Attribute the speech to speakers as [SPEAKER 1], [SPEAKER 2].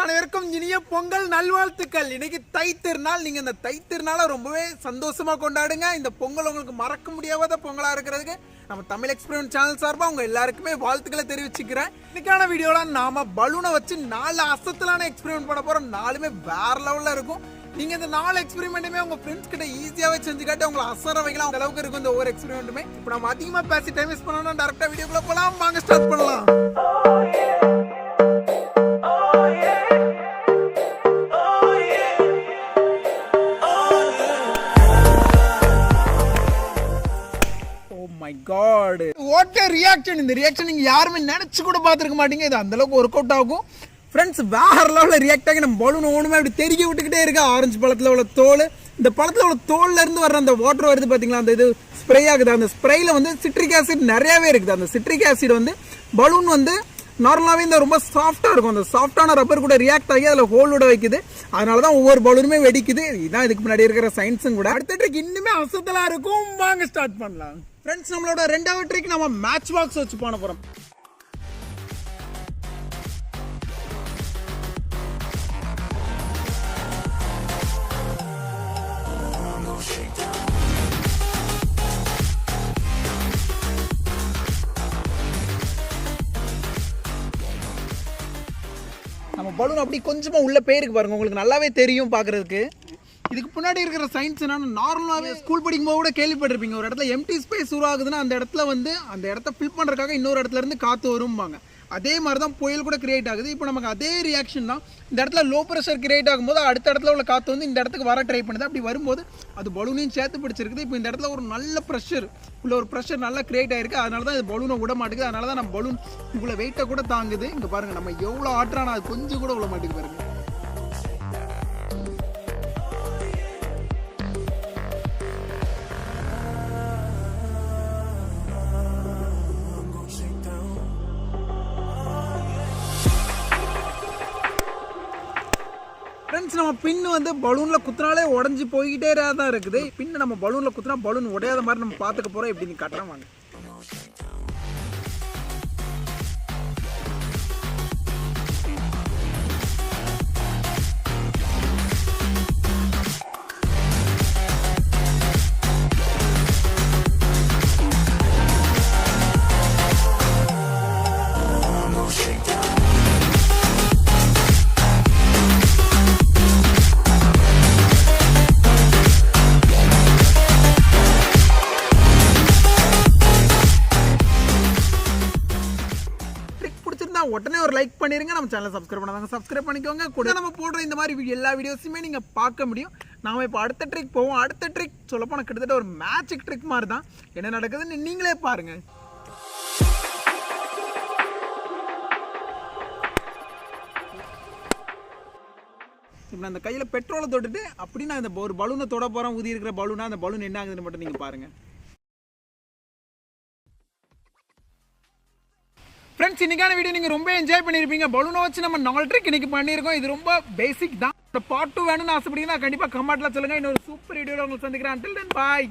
[SPEAKER 1] அனைவருக்கும் இனிய பொங்கல் நல்வாழ்த்துக்கள். இன்னைக்கு தை திருநாள். நீங்க இந்த தை திருநாளை ரொம்பவே சந்தோஷமா கொண்டாடுங்க. இந்த பொங்கல் உங்களுக்கு மறக்க முடியாத பொங்கலா இருக்கிறதுக்கு நம்ம தமிழ் எக்ஸ்பெரிமெண்ட் சேனல் சார்பா உங்க எல்லாருக்குமே வாழ்த்துக்களை தெரிவிச்சுக்கிறேன். இன்னைக்கான வீடியோல நாம பலூனை வச்சு 4 அசத்தலான எக்ஸ்பெரிமெண்ட் பண்ண போறோம். 4மே வேற லெவல்ல இருக்கும். நீங்க இந்த 4 எக்ஸ்பெரிமெண்ட்டுமே உங்க ஃப்ரெண்ட்ஸ் கிட்ட ஈஸியாவே செஞ்சு காட்டி உங்களை அசர வைக்கலாம். அந்த அளவுக்கு இருக்கும் இந்த ஒவ்வொரு எக்ஸ்பெரிமெண்ட்டுமே. இப்போ நம்ம அதிகமா பேசி டைம் வேஸ்ட் பண்ணணும். டைரக்டா வீடியோக்குள்ள போலாம். வாங்க ஸ்டார்ட் பண்ணலாம். What a reaction. இந்த ரியாக்ஷன் நீங்க யாருமே நினைச்சு கூட பார்த்துருக்க மாட்டீங்க. இது அந்த அளவுக்கு ஒர்க் அவுட் ஆகும் ஃப்ரெண்ட்ஸ். வேற லெவலில் ரியாக்ட் ஆகி நம்ம பலூன் ஒன்றுமே அப்படி தெரிய விட்டுக்கிட்டே இருக்கு. ஆரஞ்சு பழத்தில் உள்ள தோல், இந்த பழத்தில் உள்ள தோல்ல இருந்து வர்ற அந்த வாட்டர் வருது பார்த்தீங்களா, அந்த இது ஸ்ப்ரே ஆகுது. அந்த ஸ்ப்ரேயில் வந்து சிட்ரிக் ஆசிட் நிறையாவே இருக்குது. அந்த சிட்ரிக் ஆசிட் வந்து பலூன் வந்து நார்மலாகவே இந்த ரொம்ப சாஃப்டாக இருக்கும். அந்த சாஃப்டான ரப்பர் கூட ரியாக்ட் ஆகி அதில் ஹோலோட வைக்குது. அதனால தான் ஒவ்வொரு பலூனுமே வெடிக்குது. இதுதான் இதுக்கு முன்னாடி இருக்கிற சயின்ஸும் கூட. அடுத்த ட்ரிக் இன்னுமே அசத்தலாக இருக்கும். வாங்க ஸ்டார்ட் பண்ணலாம் ஃப்ரெண்ட்ஸ். நம்மளோட ரெண்டாவது ட்ரிக் நம்ம மேட்ச் பாக்ஸ் வச்சு பண்ண போகிறோம். நம்ம பலூன் அப்படி கொஞ்சமா உள்ள போயிருக்கு பாருங்க, உங்களுக்கு நல்லாவே தெரியும் பார்க்கறதுக்கு. இதுக்கு முன்னாடி இருக்கிற சயின்ஸ் என்னன்னா, நார்மலாகவே ஸ்கூல் படிக்கும்போது கூட கேள்விப்பட்டிருப்பீங்க, ஒரு இடத்துல எம்டி ஸ்பேஸ் உருவாகுதுன்னா அந்த இடத்துல வந்து அந்த இடத்த ஃபில் பண்ணுறதுக்காக இன்னொரு இடத்துல இருந்து காற்று வரும்பாங்க. அதே மாதிரி தான் புயல் கூட கிரியேட் ஆகுது. இப்போ நமக்கு அதே ரியாக்ஷன் தான். இந்த இடத்துல லோ ப்ரெஷர் கிரியேட் ஆகும்போது அடுத்த இடத்துல உள்ள காற்று வந்து இந்த இடத்துக்கு வர ட்ரை பண்ணுது. அப்படி வரும்போது அது பலூனையும் சேர்த்து பிடிச்சிருக்குது. இப்போ இந்த இடத்துல ஒரு நல்ல ப்ரெஷர் உள்ள ஒரு ப்ரெஷர் நல்லா கிரியேட் ஆயிருக்கு. அதனால தான் இது பலூனை விட மாட்டேங்குது. அதனால தான் நம்ம பலூன் இவ்வளோ வெயிட்டை கூட தாங்குது. இங்கே பாருங்கள், நம்ம எவ்வளோ ஆட்டுறானா அது கொஞ்சம் கூட விட மாட்டேங்குது பாருங்க. ஃப்ரெண்ட்ஸ், நம்ம பின்னு வந்து பலூனில் குத்துனாலே உடஞ்சி போய்கிட்டே தான் இருக்குது. பின்னு நம்ம பலூனில் குத்துனா பலூன் உடையாத மாதிரி நம்ம பார்த்துக்க போகிறோம். எப்படின்னு காட்டுறேன் வாங்க. உடனே ஒரு லைக் பண்ணிருங்க. நம்ம சேனலை சப்ஸ்கிரைப் பண்ணாதாங்க சப்ஸ்கிரைப் பண்ணிக்கோங்க. கூட நம்ம போடுற இந்த மாதிரி எல்லா வீடியோஸுமே நீங்க பார்க்க முடியும். நாம இப்போ அடுத்த ட்ரிக் போவோம். அடுத்த ட்ரிக் சொல்ல போனால் கிட்டத்தட்ட ஒரு மேஜிக் ட்ரிக் மாதிரி தான். என்ன நடக்குதுன்னு நீங்களே பாருங்க. இப்போ அந்த கையில் பெட்ரோலை தொட்டுட்டு அப்படி நான் இந்த ஒரு பலூனை தொட போறேன். ஊதி இருக்கிற பலூனா அந்த பலூன் என்ன ஆகுதுன்னு மட்டும் நீங்க பாருங்க. ஃப்ரெண்ட்ஸ், இன்னைக்கான வீடியோ நீங்கள் ரொம்ப என்ஜாய் பண்ணியிருப்பீங்க. பலூனை வச்சு நம்ம 4 ட்ரிக் இன்னைக்கு பண்ணியிருக்கோம். இது ரொம்ப பேசிக் தான். பார்ட் 2 வேணும்னு ஆசைப்பட்டீங்கன்னா கண்டிப்பாக கமெண்ட்ல சொல்லுங்கள். இன்னொரு சூப்பர் வீடியோவில் உங்களுக்கு சந்திக்கிறேன். until then bye.